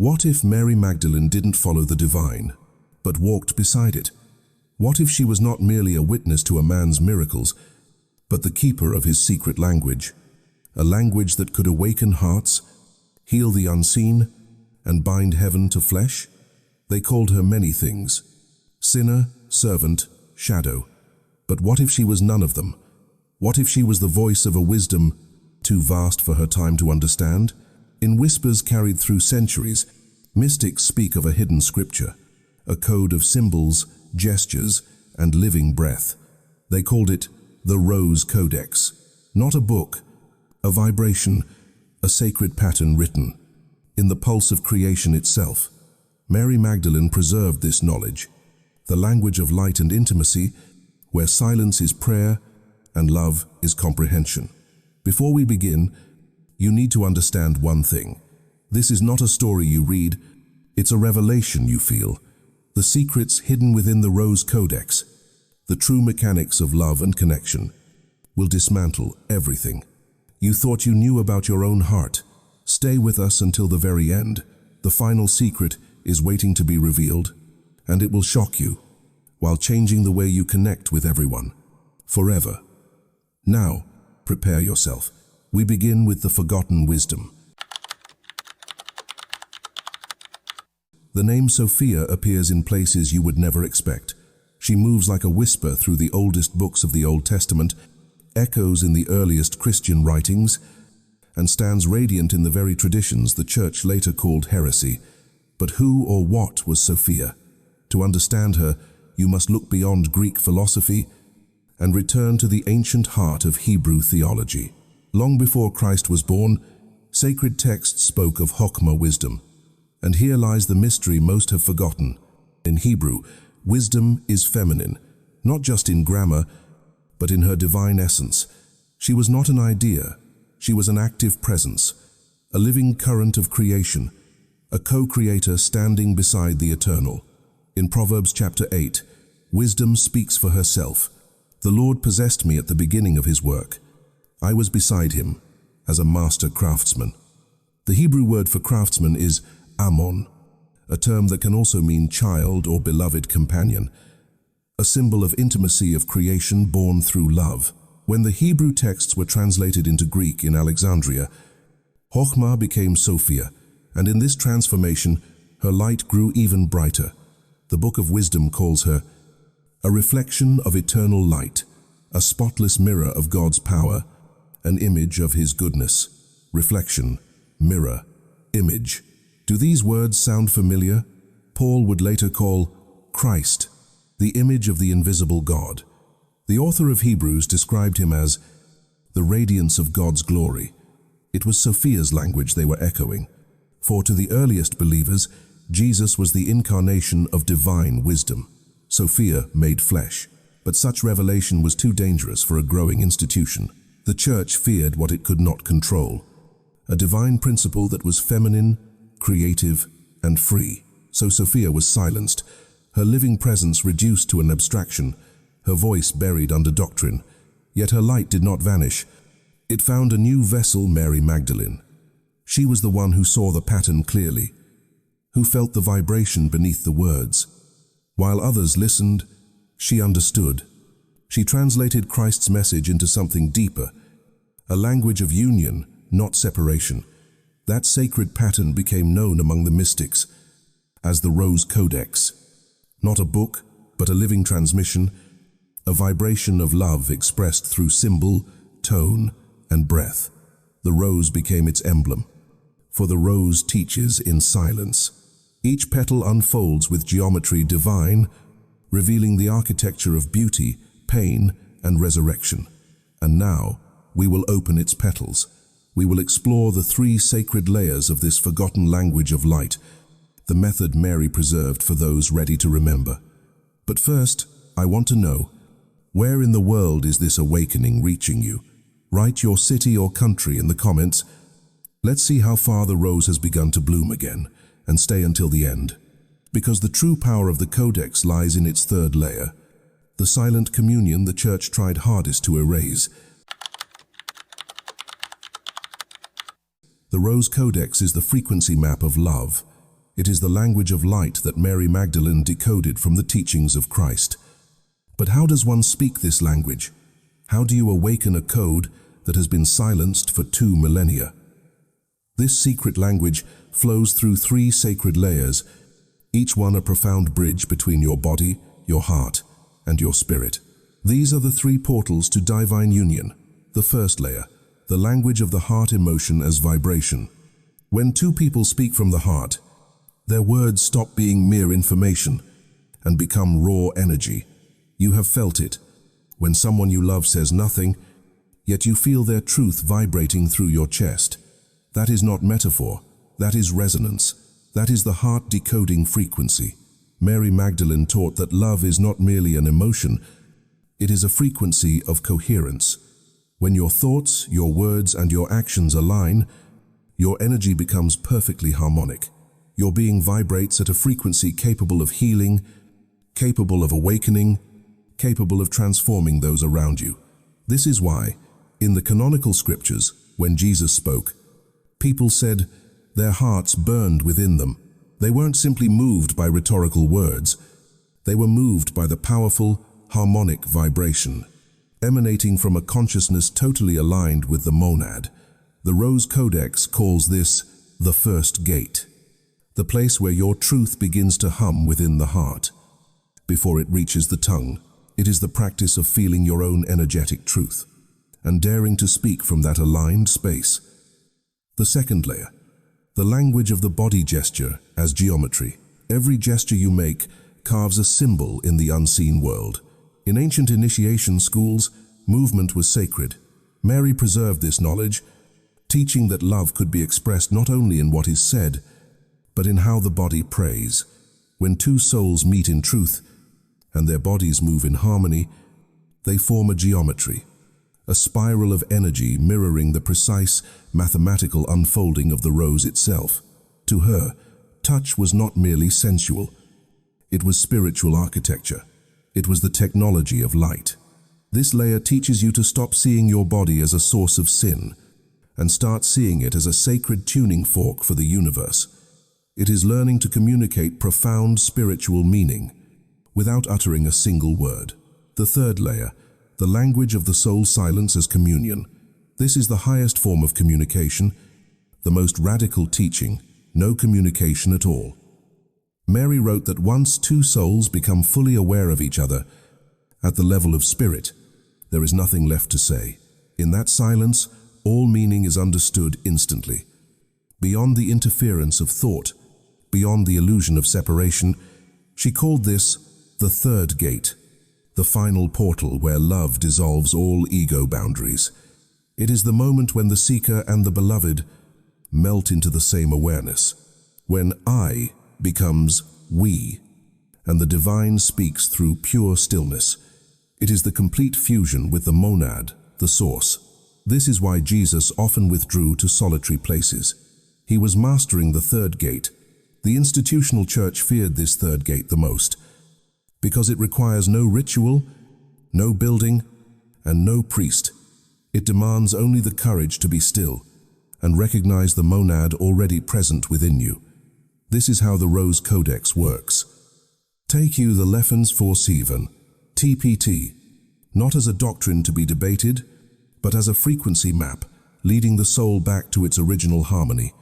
What if Mary Magdalene didn't follow the divine, but walked beside it? What if she was not merely a witness to a man's miracles, but the keeper of his secret language, a language that could awaken hearts, heal the unseen, and bind heaven to flesh? They called her many things: sinner, servant, shadow. But what if she was none of them? What if she was the voice of a wisdom too vast for her time to understand? In whispers carried through centuries, mystics speak of a hidden scripture, a code of symbols, gestures, and living breath. They called it the Rose Codex. Not a book, a vibration, a sacred pattern written in the pulse of creation itself. Mary Magdalene preserved this knowledge, the language of light and intimacy, where silence is prayer and love is comprehension. Before we begin, you need to understand one thing. This is not a story you read, it's a revelation you feel. The secrets hidden within the Rose Codex, the true mechanics of love and connection, will dismantle everything you thought you knew about your own heart. Stay with us until the very end. The final secret is waiting to be revealed, and it will shock you, while changing the way you connect with everyone, forever. Now, prepare yourself. We begin with the forgotten wisdom. The name Sophia appears in places you would never expect. She moves like a whisper through the oldest books of the Old Testament, echoes in the earliest Christian writings, and stands radiant in the very traditions the Church later called heresy. But who or what was Sophia? To understand her, you must look beyond Greek philosophy and return to the ancient heart of Hebrew theology. Long before Christ was born, sacred texts spoke of Chokhmah, wisdom. And here lies the mystery most have forgotten. In Hebrew, wisdom is feminine, not just in grammar, but in her divine essence. She was not an idea, she was an active presence, a living current of creation, a co-creator standing beside the eternal. In Proverbs chapter 8, wisdom speaks for herself. The Lord possessed me at the beginning of his work. I was beside him as a master craftsman. The Hebrew word for craftsman is Ammon, a term that can also mean child or beloved companion, a symbol of intimacy of creation born through love. When the Hebrew texts were translated into Greek in Alexandria, Chokhmah became Sophia, and in this transformation, her light grew even brighter. The Book of Wisdom calls her a reflection of eternal light, a spotless mirror of God's power, an image of his goodness. Reflection, mirror, image. Do these words sound familiar? Paul would later call Christ the image of the invisible God. The author of Hebrews described him as the radiance of God's glory. It was Sophia's language they were echoing, for to the earliest believers, Jesus was the incarnation of divine wisdom. Sophia made flesh, but such revelation was too dangerous for a growing institution. The Church feared what it could not control, a divine principle that was feminine, creative, and free. So Sophia was silenced, her living presence reduced to an abstraction, her voice buried under doctrine. Yet her light did not vanish. It found a new vessel, Mary Magdalene. She was the one who saw the pattern clearly, who felt the vibration beneath the words. While others listened, she understood. She translated Christ's message into something deeper, a language of union, not separation. That sacred pattern became known among the mystics as the Rose Codex. Not a book, but a living transmission, a vibration of love expressed through symbol, tone, and breath. The rose became its emblem, for the rose teaches in silence. Each petal unfolds with geometry divine, revealing the architecture of beauty, pain, and resurrection. And now, we will open its petals. We will explore the three sacred layers of this forgotten language of light, the method Mary preserved for those ready to remember. But first, I want to know, where in the world is this awakening reaching you? Write your city or country in the comments. Let's see how far the rose has begun to bloom again, and stay until the end. Because the true power of the Codex lies in its third layer, the silent communion the Church tried hardest to erase. The Rose Codex is the frequency map of love. It is the language of light that Mary Magdalene decoded from the teachings of Christ. But how does one speak this language? How do you awaken a code that has been silenced for 2 millennia? This secret language flows through 3 sacred layers, each one a profound bridge between your body, your heart, and your spirit. These are the 3 portals to divine union. The first layer, the language of the heart emotion as vibration. When 2 people speak from the heart, their words stop being mere information and become raw energy. You have felt it. When someone you love says nothing, yet you feel their truth vibrating through your chest. That is not metaphor. That is resonance. That is the heart decoding frequency. Mary Magdalene taught that love is not merely an emotion, it is a frequency of coherence. When your thoughts, your words, and your actions align, your energy becomes perfectly harmonic. Your being vibrates at a frequency capable of healing, capable of awakening, capable of transforming those around you. This is why, in the canonical scriptures, when Jesus spoke, people said their hearts burned within them. They weren't simply moved by rhetorical words. They were moved by the powerful, harmonic vibration, emanating from a consciousness totally aligned with the monad. The Rose Codex calls this the first gate, the place where your truth begins to hum within the heart. Before it reaches the tongue, it is the practice of feeling your own energetic truth and daring to speak from that aligned space. The second layer, the language of the body gesture as geometry. Every gesture you make carves a symbol in the unseen world. In ancient initiation schools, movement was sacred. Mary preserved this knowledge, teaching that love could be expressed not only in what is said, but in how the body prays. When 2 souls meet in truth, and their bodies move in harmony, they form a geometry, a spiral of energy mirroring the precise mathematical unfolding of the rose itself. To her, touch was not merely sensual. It was spiritual architecture. It was the technology of light. This layer teaches you to stop seeing your body as a source of sin and start seeing it as a sacred tuning fork for the universe. It is learning to communicate profound spiritual meaning without uttering a single word. The third layer, the language of the soul silence as communion. This is the highest form of communication, the most radical teaching, no communication at all. Mary wrote that once 2 souls become fully aware of each other, at the level of spirit, there is nothing left to say. In that silence, all meaning is understood instantly. Beyond the interference of thought, beyond the illusion of separation, she called this the third gate, the final portal where love dissolves all ego boundaries. It is the moment when the seeker and the beloved melt into the same awareness, when I becomes we, and the divine speaks through pure stillness. It is the complete fusion with the monad, the source. This is why Jesus often withdrew to solitary places. He was mastering the third gate. The institutional church feared this third gate the most, because it requires no ritual, no building, and no priest. It demands only the courage to be still and recognize the monad already present within you. This is how the Rose Codex works. Take you the Leffens for Sivan, TPT, not as a doctrine to be debated, but as a frequency map, leading the soul back to its original harmony.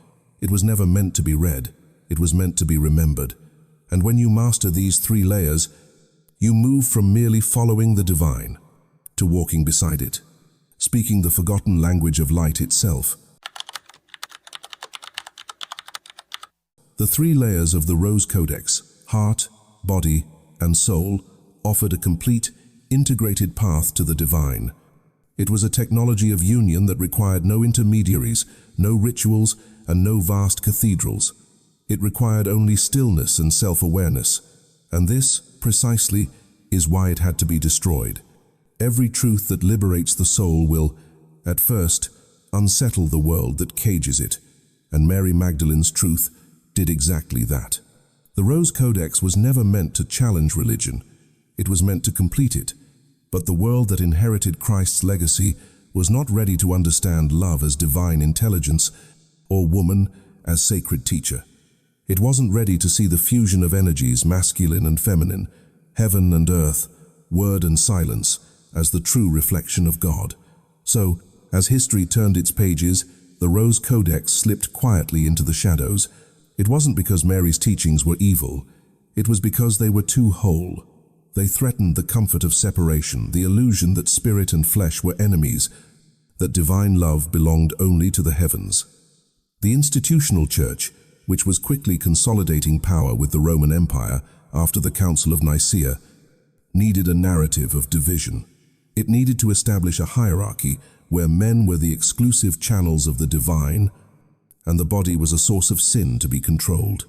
It was never meant to be read, it was meant to be remembered. And when you master these 3 layers, you move from merely following the divine to walking beside it, speaking the forgotten language of light itself. The 3 layers of the Rose Codex, heart, body, and soul, offered a complete, integrated path to the divine. It was a technology of union that required no intermediaries, no rituals, and no vast cathedrals. It required only stillness and self-awareness, and this, precisely, is why it had to be destroyed. Every truth that liberates the soul will, at first, unsettle the world that cages it, and Mary Magdalene's truth did exactly that. The Rose Codex was never meant to challenge religion. It was meant to complete it. But the world that inherited Christ's legacy was not ready to understand love as divine intelligence or woman as sacred teacher. It wasn't ready to see the fusion of energies, masculine and feminine, heaven and earth, word and silence, as the true reflection of God. So, as history turned its pages, the Rose Codex slipped quietly into the shadows. It wasn't because Mary's teachings were evil. It was because they were too whole. They threatened the comfort of separation, the illusion that spirit and flesh were enemies, that divine love belonged only to the heavens. The institutional church, which was quickly consolidating power with the Roman Empire after the Council of Nicaea, needed a narrative of division. It needed to establish a hierarchy where men were the exclusive channels of the divine, and the body was a source of sin to be controlled.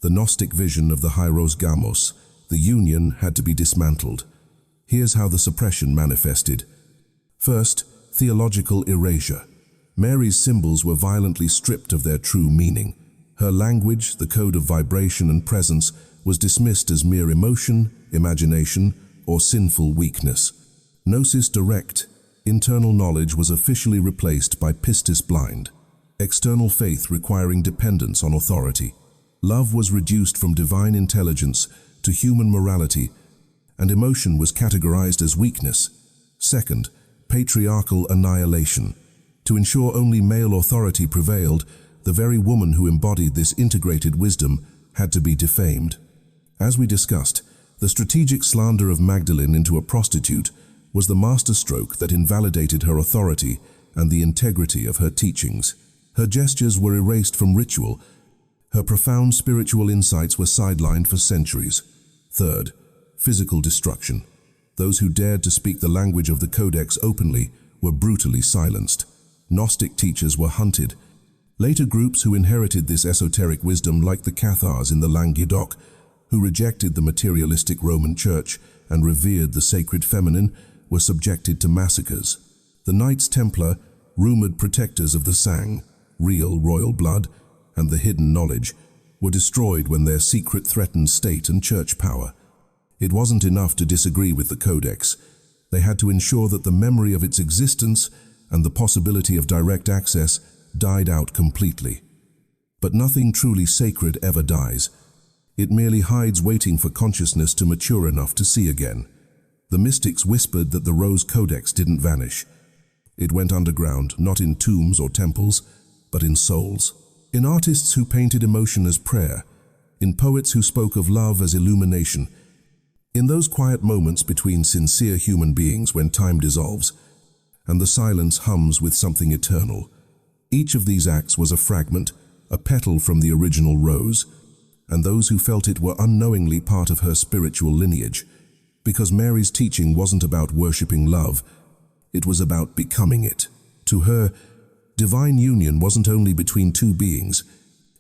The Gnostic vision of the hieros gamos, the union, had to be dismantled. Here's how the suppression manifested. First, theological erasure. Mary's symbols were violently stripped of their true meaning. Her language, the code of vibration and presence, was dismissed as mere emotion, imagination, or sinful weakness. Gnosis direct, internal knowledge, was officially replaced by pistis blind, external faith requiring dependence on authority. Love was reduced from divine intelligence to human morality, and emotion was categorized as weakness. Second, patriarchal annihilation. To ensure only male authority prevailed, the very woman who embodied this integrated wisdom had to be defamed. As we discussed, the strategic slander of Magdalene into a prostitute was the masterstroke that invalidated her authority and the integrity of her teachings. Her gestures were erased from ritual. Her profound spiritual insights were sidelined for centuries. Third, physical destruction. Those who dared to speak the language of the Codex openly were brutally silenced. Gnostic teachers were hunted. Later groups who inherited this esoteric wisdom, like the Cathars in the Languedoc, who rejected the materialistic Roman Church and revered the sacred feminine, were subjected to massacres. The Knights Templar, rumored protectors of the Sang, real royal blood, and the hidden knowledge, were destroyed when their secret threatened state and church power. It wasn't enough to disagree with the Codex. They had to ensure that the memory of its existence and the possibility of direct access died out completely. But nothing truly sacred ever dies. It merely hides, waiting for consciousness to mature enough to see again. The mystics whispered that the Rose Codex didn't vanish. It went underground, not in tombs or temples, but in souls. In artists who painted emotion as prayer, in poets who spoke of love as illumination, in those quiet moments between sincere human beings when time dissolves and the silence hums with something eternal. Each of these acts was a fragment, a petal from the original rose, and those who felt it were unknowingly part of her spiritual lineage, because Mary's teaching wasn't about worshipping love, it was about becoming it. To her, divine union wasn't only between two beings,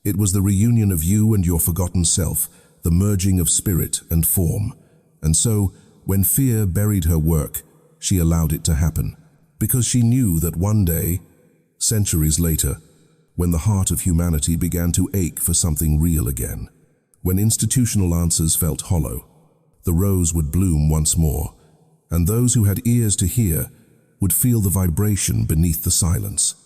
it was the reunion of you and your forgotten self, the merging of spirit and form. And so, when fear buried her work, she allowed it to happen, because she knew that one day, centuries later, when the heart of humanity began to ache for something real again, when institutional answers felt hollow, the rose would bloom once more, and those who had ears to hear would feel the vibration beneath the silence.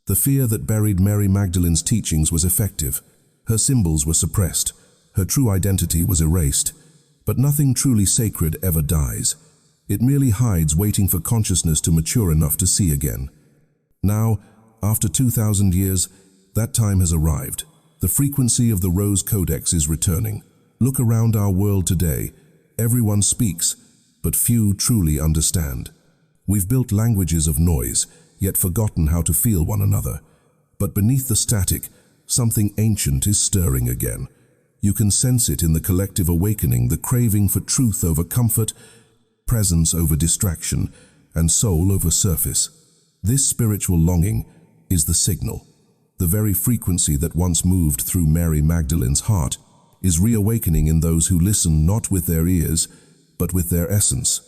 The fear that buried Mary Magdalene's teachings was effective. Her symbols were suppressed. Her true identity was erased. But nothing truly sacred ever dies. It merely hides, waiting for consciousness to mature enough to see again. Now, after 2,000 years, that time has arrived. The frequency of the Rose Codex is returning. Look around our world today. Everyone speaks, but few truly understand. We've built languages of noise, yet forgotten how to feel one another. But beneath the static, something ancient is stirring again. You can sense it in the collective awakening, the craving for truth over comfort, presence over distraction, and soul over surface. This spiritual longing is the signal. The very frequency that once moved through Mary Magdalene's heart is reawakening in those who listen not with their ears, but with their essence.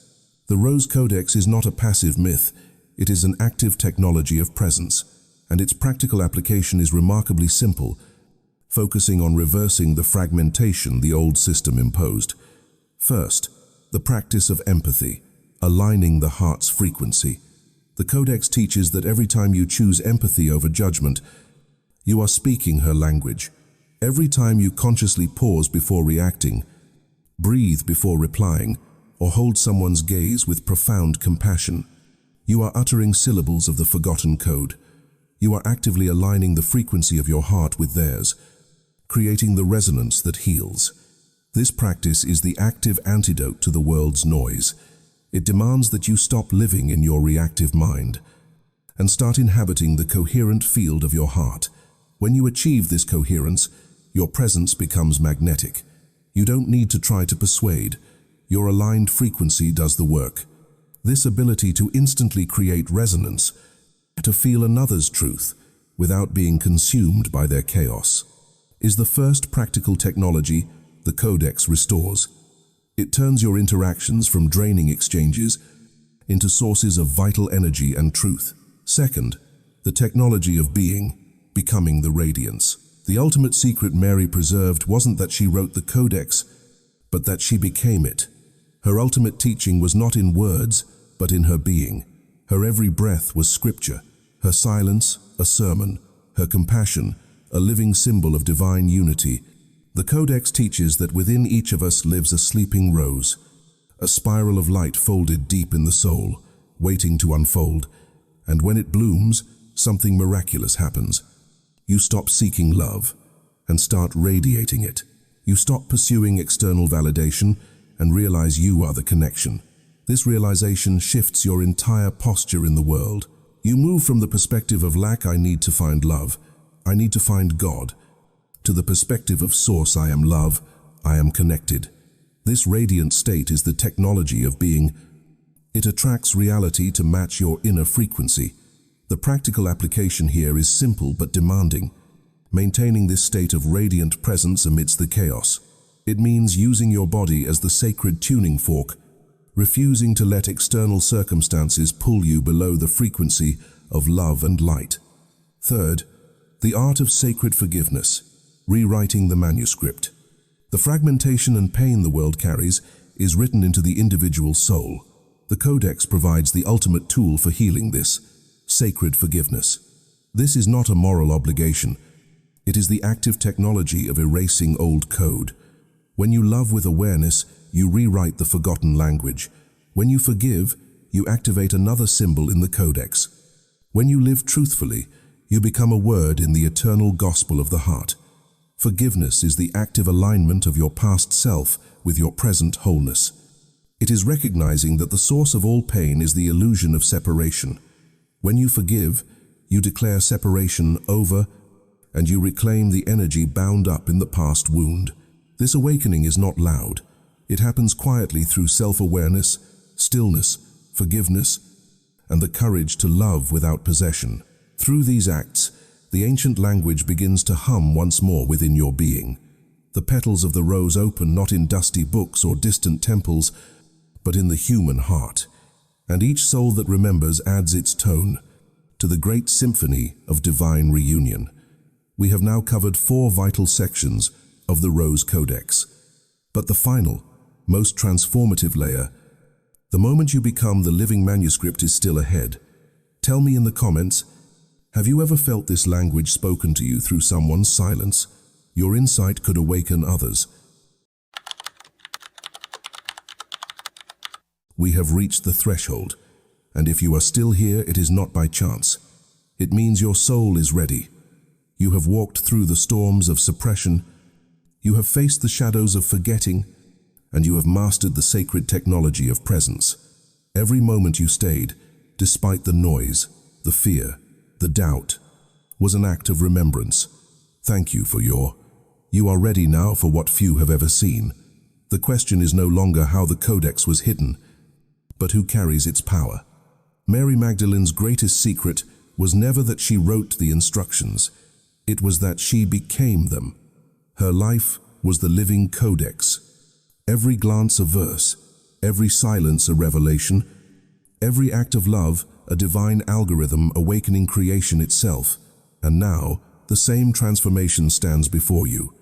The Rose Codex is not a passive myth. It is an active technology of presence, and its practical application is remarkably simple, focusing on reversing the fragmentation the old system imposed. First, the practice of empathy, aligning the heart's frequency. The Codex teaches that every time you choose empathy over judgment, you are speaking her language. Every time you consciously pause before reacting, breathe before replying, or hold someone's gaze with profound compassion, you are uttering syllables of the forgotten code. You are actively aligning the frequency of your heart with theirs, creating the resonance that heals. This practice is the active antidote to the world's noise. It demands that you stop living in your reactive mind and start inhabiting the coherent field of your heart. When you achieve this coherence, your presence becomes magnetic. You don't need to try to persuade. Your aligned frequency does the work. This ability to instantly create resonance, to feel another's truth without being consumed by their chaos, is the first practical technology the Codex restores. It turns your interactions from draining exchanges into sources of vital energy and truth. Second, the technology of becoming the radiance. The ultimate secret Mary preserved wasn't that she wrote the Codex, but that she became it. Her ultimate teaching was not in words, but in her being. Her every breath was scripture, her silence a sermon, her compassion a living symbol of divine unity. The Codex teaches that within each of us lives a sleeping rose, a spiral of light folded deep in the soul, waiting to unfold. And when it blooms, something miraculous happens. You stop seeking love and start radiating it. You stop pursuing external validation and realize you are the connection. This realization shifts your entire posture in the world. You move from the perspective of lack, I need to find love, I need to find God, to the perspective of source, I am love, I am connected. This radiant state is the technology of being. It attracts reality to match your inner frequency. The practical application here is simple but demanding. Maintaining this state of radiant presence amidst the chaos. It means using your body as the sacred tuning fork, refusing to let external circumstances pull you below the frequency of love and light. Third, the art of sacred forgiveness, rewriting the manuscript. The fragmentation and pain the world carries is written into the individual soul. The Codex provides the ultimate tool for healing this, sacred forgiveness. This is not a moral obligation. It is the active technology of erasing old code. When you love with awareness, you rewrite the forgotten language. When you forgive, you activate another symbol in the Codex. When you live truthfully, you become a word in the eternal gospel of the heart. Forgiveness is the active alignment of your past self with your present wholeness. It is recognizing that the source of all pain is the illusion of separation. When you forgive, you declare separation over, and you reclaim the energy bound up in the past wound. This awakening is not loud. It happens quietly through self-awareness, stillness, forgiveness, and the courage to love without possession. Through these acts, the ancient language begins to hum once more within your being. The petals of the rose open not in dusty books or distant temples, but in the human heart. And each soul that remembers adds its tone to the great symphony of divine reunion. We have now covered 4 vital sections of the Rose Codex. But the final, most transformative layer, the moment you become the living manuscript, is still ahead. Tell me in the comments, have you ever felt this language spoken to you through someone's silence? Your insight could awaken others. We have reached the threshold, and if you are still here, it is not by chance. It means your soul is ready. You have walked through the storms of suppression, you have faced the shadows of forgetting, and you have mastered the sacred technology of presence. Every moment you stayed, despite the noise, the fear, the doubt, was an act of remembrance. Thank you for You are ready now for what few have ever seen. The question is no longer how the Codex was hidden, but who carries its power. Mary Magdalene's greatest secret was never that she wrote the instructions. It was that she became them. Her life was the living Codex. Every glance a verse, every silence a revelation, every act of love a divine algorithm awakening creation itself. And now, the same transformation stands before you.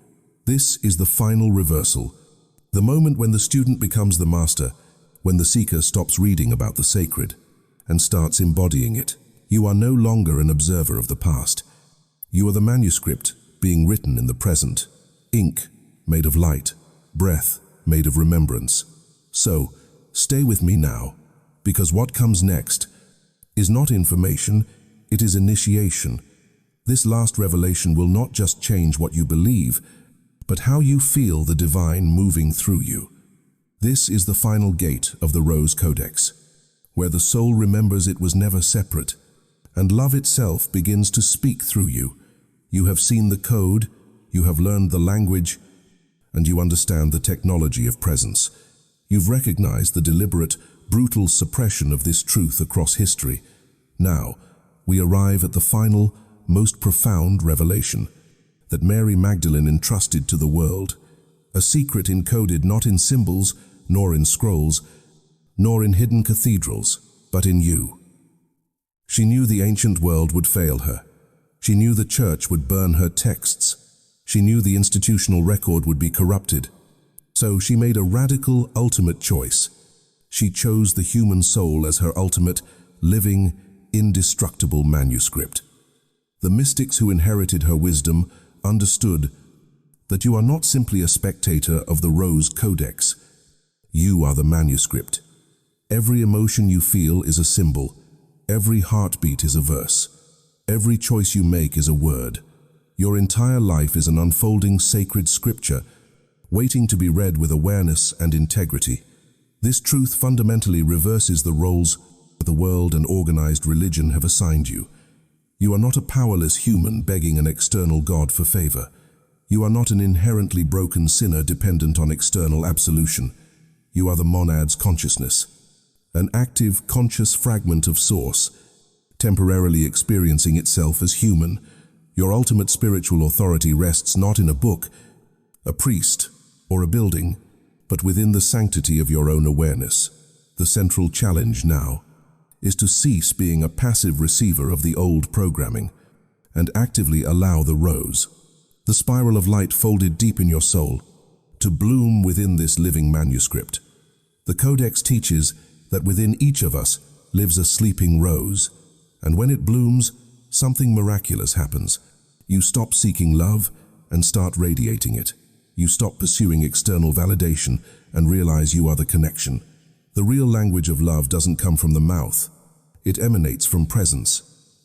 This is the final reversal, the moment when the student becomes the master, when the seeker stops reading about the sacred, and starts embodying it. You are no longer an observer of the past. You are the manuscript being written in the present, ink made of light, breath made of remembrance. So, stay with me now, because what comes next is not information, it is initiation. This last revelation will not just change what you believe, but how you feel the divine moving through you. This is the final gate of the Rose Codex, where the soul remembers it was never separate, and love itself begins to speak through you. You have seen the code, you have learned the language, and you understand the technology of presence. You've recognized the deliberate, brutal suppression of this truth across history. Now, we arrive at the final, most profound revelation that Mary Magdalene entrusted to the world, a secret encoded not in symbols, nor in scrolls, nor in hidden cathedrals, but in you. She knew the ancient world would fail her. She knew the church would burn her texts. She knew the institutional record would be corrupted. So she made a radical, ultimate choice. She chose the human soul as her ultimate, living, indestructible manuscript. The mystics who inherited her wisdom understood that you are not simply a spectator of the Rose Codex. You are the manuscript. Every emotion you feel is a symbol. Every heartbeat is a verse. Every choice you make is a word. Your entire life is an unfolding sacred scripture, waiting to be read with awareness and integrity. This truth fundamentally reverses the roles the world and organized religion have assigned you. You are not a powerless human begging an external God for favor. You are not an inherently broken sinner dependent on external absolution. You are the monad's consciousness, an active, conscious fragment of Source, temporarily experiencing itself as human. Your ultimate spiritual authority rests not in a book, a priest, or a building, but within the sanctity of your own awareness. The central challenge now is to cease being a passive receiver of the old programming and actively allow the rose, the spiral of light folded deep in your soul, to bloom within this living manuscript. The Codex teaches that within each of us lives a sleeping rose, and when it blooms, something miraculous happens. You stop seeking love and start radiating it. You stop pursuing external validation and realize you are the connection. The real language of love doesn't come from the mouth. It emanates from presence,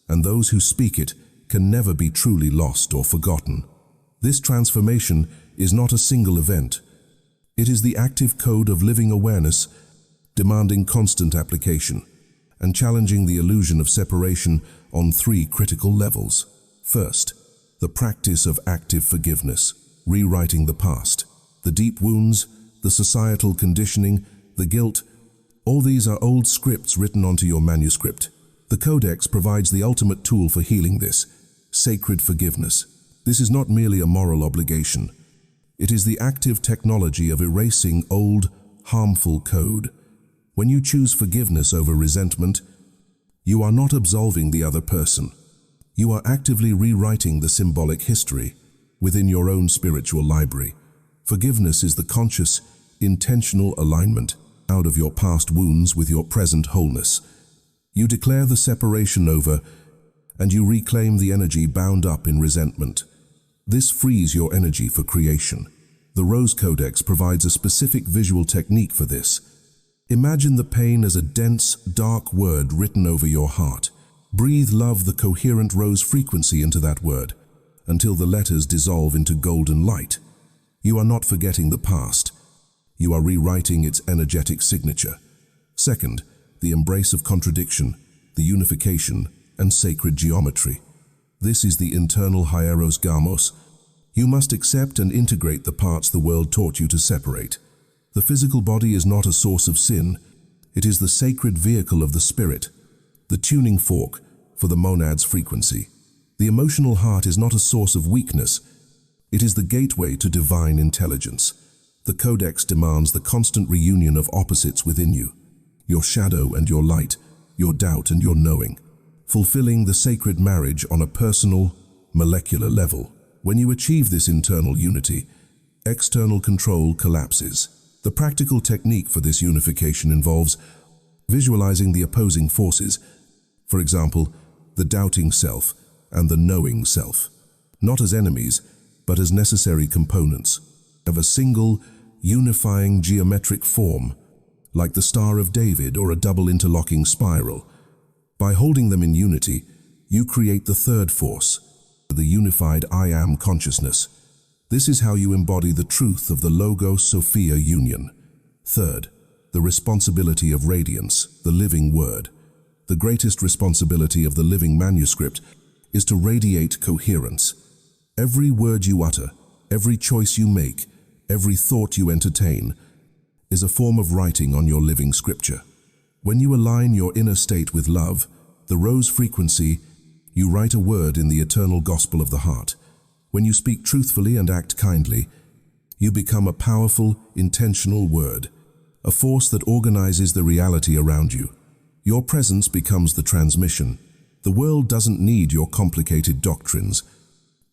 and those who speak it can never be truly lost or forgotten. This transformation is not a single event. It is the active code of living awareness, demanding constant application and challenging the illusion of separation on 3 critical levels. First, the practice of active forgiveness, rewriting the past. The deep wounds, the societal conditioning, the guilt, all these are old scripts written onto your manuscript. The Codex provides the ultimate tool for healing this, sacred forgiveness. This is not merely a moral obligation. It is the active technology of erasing old, harmful code. When you choose forgiveness over resentment, you are not absolving the other person. You are actively rewriting the symbolic history within your own spiritual library. Forgiveness is the conscious, intentional alignment out of your past wounds with your present wholeness. You declare the separation over, and you reclaim the energy bound up in resentment. This frees your energy for creation. The Rose Codex provides a specific visual technique for this. Imagine the pain as a dense, dark word written over your heart. Breathe love, the coherent rose frequency, into that word, until the letters dissolve into golden light. You are not forgetting the past. You are rewriting its energetic signature. Second, the embrace of contradiction, the unification, and sacred geometry. This is the internal hieros gamos. You must accept and integrate the parts the world taught you to separate. The physical body is not a source of sin. It is the sacred vehicle of the spirit, the tuning fork for the monad's frequency. The emotional heart is not a source of weakness. It is the gateway to divine intelligence. The Codex demands the constant reunion of opposites within you, your shadow and your light, your doubt and your knowing, fulfilling the sacred marriage on a personal, molecular level. When you achieve this internal unity, external control collapses. The practical technique for this unification involves visualizing the opposing forces, for example, the doubting self and the knowing self, not as enemies, but as necessary components of a single, unifying geometric form, like the Star of David or a double interlocking spiral. By holding them in unity, you create the third force, the unified I Am consciousness. This is how you embody the truth of the Logos-Sophia union. Third, the responsibility of radiance, the living word. The greatest responsibility of the living manuscript is to radiate coherence. Every word you utter, every choice you make, every thought you entertain, is a form of writing on your living scripture. When you align your inner state with love, the rose frequency, you write a word in the eternal gospel of the heart. When you speak truthfully and act kindly, you become a powerful, intentional word, a force that organizes the reality around you. Your presence becomes the transmission. The world doesn't need your complicated doctrines.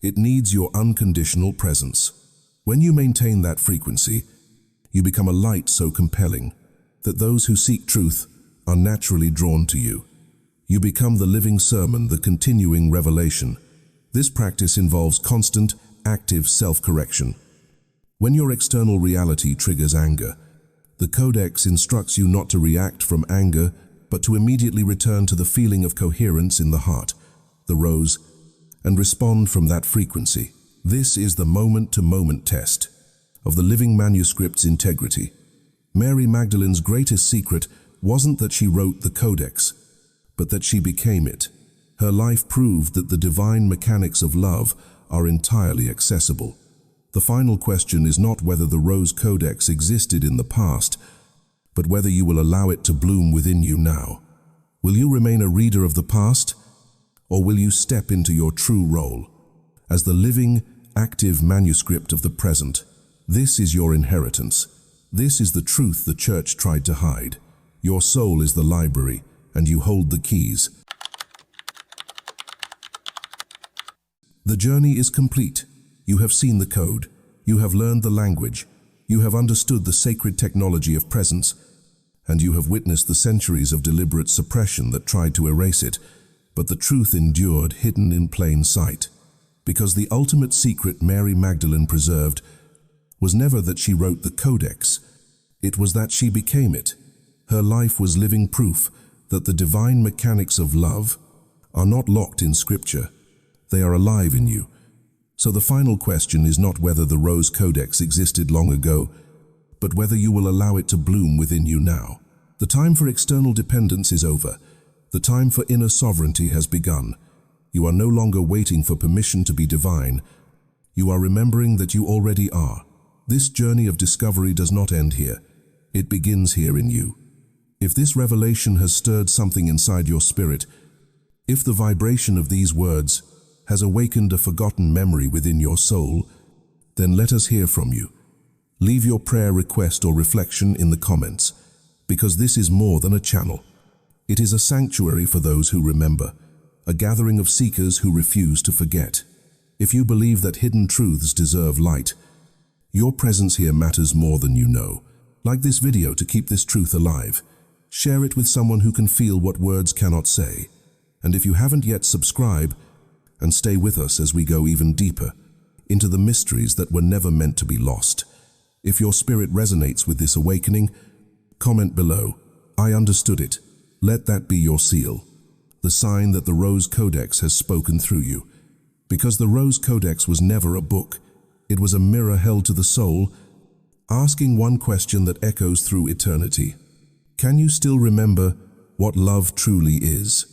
It needs your unconditional presence. When you maintain that frequency, you become a light so compelling that those who seek truth are naturally drawn to you. You become the living sermon, the continuing revelation. This practice involves constant, active self-correction. When your external reality triggers anger, the Codex instructs you not to react from anger, but to immediately return to the feeling of coherence in the heart, the rose, and respond from that frequency. This is the moment-to-moment test of the living manuscript's integrity. Mary Magdalene's greatest secret wasn't that she wrote the Codex, but that she became it. Her life proved that the divine mechanics of love are entirely accessible. The final question is not whether the Rose Codex existed in the past, but whether you will allow it to bloom within you now. Will you remain a reader of the past, or will you step into your true role as the living, active manuscript of the present? This is your inheritance. This is the truth the church tried to hide. Your soul is the library, and you hold the keys. The journey is complete. You have seen the code. You have learned the language. You have understood the sacred technology of presence, and you have witnessed the centuries of deliberate suppression that tried to erase it, but the truth endured, hidden in plain sight. Because the ultimate secret Mary Magdalene preserved was never that she wrote the Codex, it was that she became it. Her life was living proof that the divine mechanics of love are not locked in Scripture. They are alive in you. So the final question is not whether the Rose Codex existed long ago, but whether you will allow it to bloom within you now. The time for external dependence is over. The time for inner sovereignty has begun. You are no longer waiting for permission to be divine. You are remembering that you already are. This journey of discovery does not end here. It begins here in you. If this revelation has stirred something inside your spirit, if the vibration of these words has awakened a forgotten memory within your soul, then let us hear from you. Leave your prayer request or reflection in the comments, because this is more than a channel. It is a sanctuary for those who remember, a gathering of seekers who refuse to forget. If you believe that hidden truths deserve light, your presence here matters more than you know. Like this video to keep this truth alive. Share it with someone who can feel what words cannot say. And if you haven't yet, subscribe and stay with us as we go even deeper into the mysteries that were never meant to be lost. If your spirit resonates with this awakening, comment below, "I understood it." Let that be your seal, the sign that the Rose Codex has spoken through you. Because the Rose Codex was never a book, it was a mirror held to the soul, asking one question that echoes through eternity. Can you still remember what love truly is?